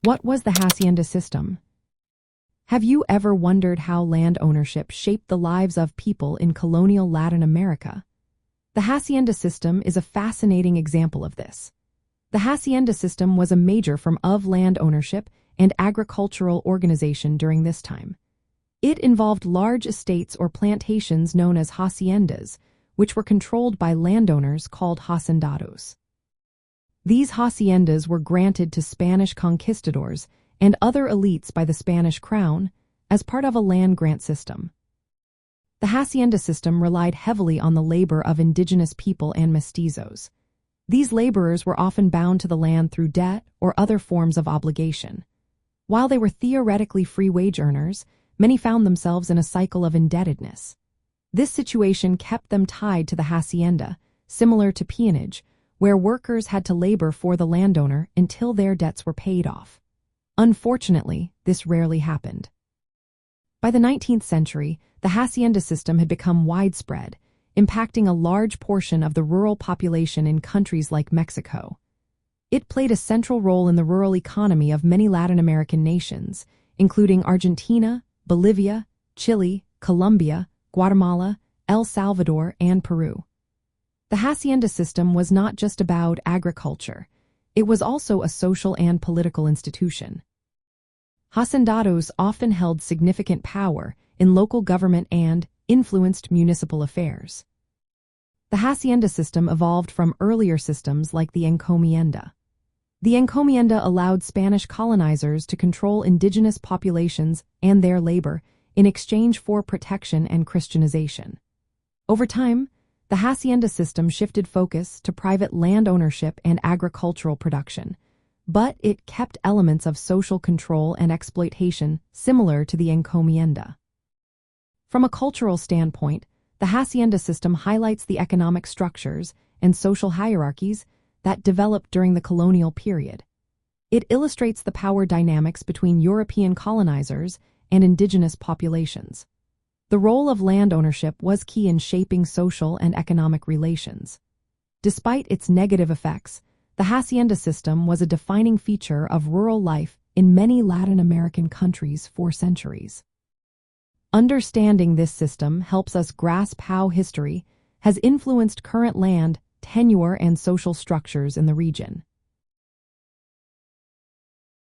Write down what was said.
What was the hacienda system? Have you ever wondered how land ownership shaped the lives of people in colonial Latin America? The hacienda system is a fascinating example of this. The hacienda system was a major form of land ownership and agricultural organization during this time. It involved large estates or plantations known as haciendas, which were controlled by landowners called hacendados. These haciendas were granted to Spanish conquistadors and other elites by the Spanish crown as part of a land grant system. The hacienda system relied heavily on the labor of indigenous people and mestizos. These laborers were often bound to the land through debt or other forms of obligation. While they were theoretically free wage earners, many found themselves in a cycle of indebtedness. This situation kept them tied to the hacienda, similar to peonage, where workers had to labor for the landowner until their debts were paid off. Unfortunately, this rarely happened. By the 19th century, the hacienda system had become widespread, impacting a large portion of the rural population in countries like Mexico. It played a central role in the rural economy of many Latin American nations, including Argentina, Bolivia, Chile, Colombia, Guatemala, El Salvador, and Peru. The hacienda system was not just about agriculture, it was also a social and political institution. Hacendados often held significant power in local government and influenced municipal affairs. The hacienda system evolved from earlier systems like the Encomienda. The Encomienda allowed Spanish colonizers to control indigenous populations and their labor in exchange for protection and Christianization. Over time, the hacienda system shifted focus to private land ownership and agricultural production, but it kept elements of social control and exploitation similar to the Encomienda. From a cultural standpoint, the hacienda system highlights the economic structures and social hierarchies that developed during the colonial period. It illustrates the power dynamics between European colonizers and indigenous populations. The role of land ownership was key in shaping social and economic relations. Despite its negative effects, the hacienda system was a defining feature of rural life in many Latin American countries for centuries. Understanding this system helps us grasp how history has influenced current land, tenure, and social structures in the region.